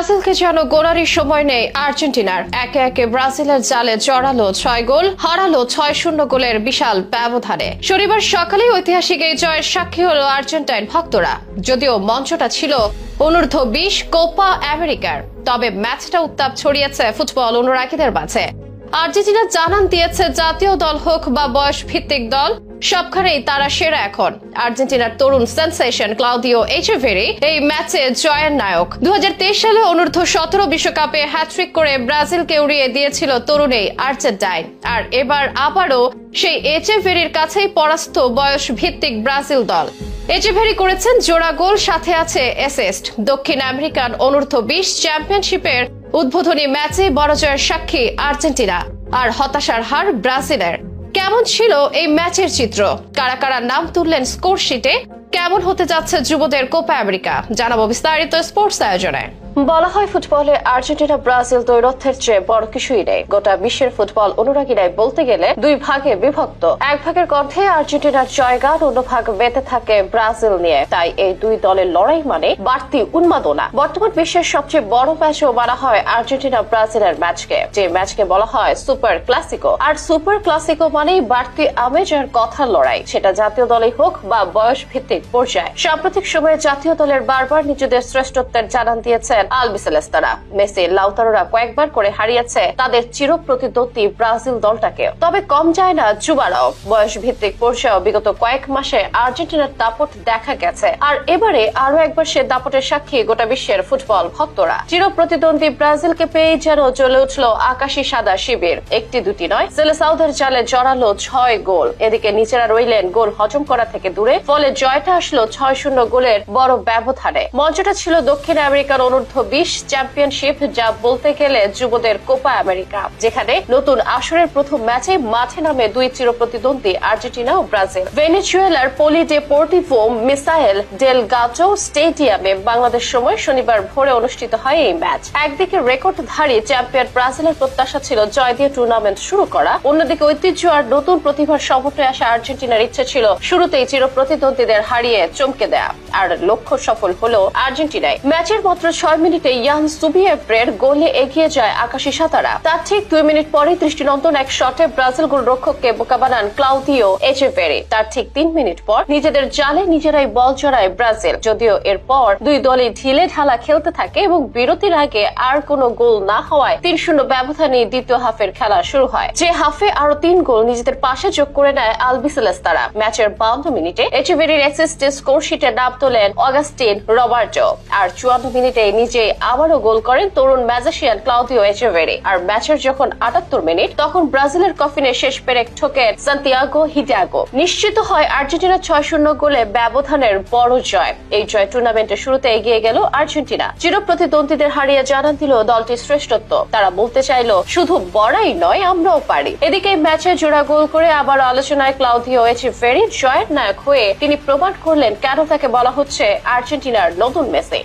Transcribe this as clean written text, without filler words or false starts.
ব্রাজিলকে যেন গোলারির সময় নেই আর্জেন্টিনার। একে একে ব্রাজিলের জালে জড়ালো 6 গোল, হারালো 6-0 গোলের বিশাল ব্যবধানে। শনিবার সকালে ঐতিহাসিক এই জয়ের সাক্ষী হলো আর্জেন্টাইন ভক্তরা। যদিও মঞ্চটা ছিল অনূর্ধ্ব-20 কোপা আমেরিকার, তবে ম্যাচটা উত্তাপ ছড়িয়েছে ফুটবল অনুরাগীদের মাঝে। আর্জেন্টিনা জানান দিয়েছে জাতীয় দল হোক বা বয়স ভিত্তিক দল, সবখানেই তারা সেরা। এখন আর্জেন্টিনার তরুণ সেন্সেশন ক্লাউদিও এচেভেরি এই ম্যাচে জয়ের নায়ক। 2023 সালে অনূর্ধ্ব-17 বিশ্বকাপে হ্যাট্রিক করে ব্রাজিলকে উড়িয়ে দিয়েছিল তরুণ এই আর্জেন্টাইন। আর এবার আবারও সেই এচেভেরির কাছেই পরাস্ত বয়স ভিত্তিক ব্রাজিল দল। এচেভেরি করেছেন জোড়া গোল, সাথে আছে অ্যাসিস্ট। দক্ষিণ আমেরিকান অনূর্ধ্ব-20 চ্যাম্পিয়নশিপের উদ্বোধনী ম্যাচে বড় জয়ের সাক্ষী আর্জেন্টিনা, আর হতাশার হার ব্রাজিলের। কেমন ছিল এই ম্যাচের চিত্র, কারা কারা নাম তুললেন স্কোর শিটে, কেমন হতে যাচ্ছে যুবদের কোপা আমেরিকা, জানাবো বিস্তারিত স্পোর্টস আয়োজনে। বলা হয় ফুটবলে আর্জেন্টিনা ব্রাজিল দ্বৈরথের চেয়ে বড় কিছুই নেই। গোটা বিশ্বের ফুটবল অনুরাগীরাই বলতে গেলে দুই ভাগে বিভক্ত। এক ভাগের কণ্ঠে আর্জেন্টিনার জয়গান, অন্য ভাগ বেঁধে থাকে ব্রাজিল নিয়ে। তাই এই দুই দলের লড়াই মানে বাড়তি উন্মাদনা। বর্তমান বিশ্বের সবচেয়ে বড় ম্যাচও বলা হয় আর্জেন্টিনা ব্রাজিলের ম্যাচকে, যে ম্যাচকে বলা হয় সুপার ক্লাসিকো। আর সুপার ক্লাসিকো মানেই বাড়তি আমেজ আর কথার লড়াই, সেটা জাতীয় দলই হোক বা বয়স ভিত্তিক পর্যায়ে। সাম্প্রতিক সময়ে জাতীয় দলের বারবার নিজেদের শ্রেষ্ঠত্বের জানান দিয়েছে আলবিসেলেস্তারা। মেসি, লাউতারোরা কয়েকবার করে হারিয়েছে তাদের চিরপ্রতিদ্বন্দ্বী ব্রাজিল দলটাকে। তবে কম যায় না যুবারাও। বয়স ভিত্তিক পর্যায়ে বিগত কয়েক মাসে আর্জেন্টিনার দাপট দেখা গেছে, আর এবারে আরো একবার সে দাপটের সাক্ষী গোটা বিশ্বের ফুটবল ভক্তরা। চিরপ্রতিদ্বন্দ্বী ব্রাজিলকে পেয়ে যেন জ্বলে উঠল আকাশী সাদা শিবির। একটি দুটি নয়, সেলেসাউদের জালে জড়ালো 6 গোল। এদিকে নিচেরা রইলেন গোল হজম করা থেকে দূরে, ফলে জয়টা আসলো 6-0 গোলের বড় ব্যবধানে। মঞ্চটা ছিল দক্ষিণ আমেরিকার অনূর্ধ্ব-20 চ্যাম্পিয়নশিপ, যা বলতে গেলে যুবদের কোপা আমেরিকা, যেখানে নতুন আসরের প্রথম ম্যাচে মাঠে নামে দুই চিরপ্রতিদ্বন্দ্বী আর্জেন্টিনা ও ব্রাজিল। ভেনেজুয়েলার পলিডেপোর্টিভো মিসাইল ডেল গাটো স্টেডিয়ামে বাংলাদেশ সময় শনিবার ভোরে অনুষ্ঠিত হয় এই ম্যাচ। একদিকে রেকর্ডধারী চ্যাম্পিয়ন ব্রাজিলের প্রত্যাশা ছিল জয় দিয়ে টুর্নামেন্ট শুরু করা, অন্যদিকে ঐতিহ্য আর নতুন প্রতিভার সমন্বয়ে আসা আর্জেন্টিনার ইচ্ছে ছিল শুরুতেই চিরপ্রতিদ্বন্দ্বীদের হারিয়ে চমকে দেয়া। আর লক্ষ্য সফল হলো আর্জেন্টিনায়। ম্যাচের মাত্র 6 মিনিটে ইয়ান সুবিয়েভ্রের গোলে এগিয়ে যায় আকাশী সাতারা। তার ঠিক 2 মিনিট পরে দৃষ্টিনন্দন এক শটে ব্রাজিল গোলরক্ষককে বোকা বানান ক্লাউদিও এচেভেরি। তার ঠিক 3 মিনিট পর নিজেদের জালে নিজেরাই বল জড়ায় ব্রাজিল। যদিও এরপর দুই দলই ঢিলে ঢালা খেলতে থাকে এবং বিরতির আগে আর কোনো গোল না হওয়ায় 3-0 ব্যবধানে দ্বিতীয় হাফের খেলা শুরু হয়, যে হাফে আরো 3 গোল নিজেদের পাশে যোগ করে নেয় আলবিসেলেস্তারা। ম্যাচের 52 মিনিটে এচেভেরির অ্যাসিস্টে স্কোর শিটে নাম তোলেন অগাস্টিন রবার্টো, আর 54 মিনিটে নিজে আবারও গোল করেন তরুণ ম্যাজিশিয়ান ক্লাউদিও এচেভেরি। আর ম্যাচের যখন 78 মিনিট, তখন ব্রাজিলের কফিনে শেষ পেরেক ঠোকেন সান্তিয়াগো হিডাগো। নিশ্চিত হয় আর্জেন্টিনা 6-0 গোলে ব্যবধানের বড় জয়। এই জয় টুর্নামেন্টের শুরুতে এগিয়ে গেল আর্জেন্টিনা। চিরপ্রতিদ্বন্দ্বীদের হারিয়ে জানান দিল দলটির শ্রেষ্ঠত্ব। তারা বলতে চাইল শুধু বড়াই নয়, আমরাও পারি। এদিকে ম্যাচে জোড়া গোল করে আবার আলোচনায় ক্লাউদিও এচেভেরি জয়ের নায়ক হয়ে তিনি প্রমাণ করলেন কেন তাকে বলা হচ্ছে আর্জেন্টিনার নতুন মেসি।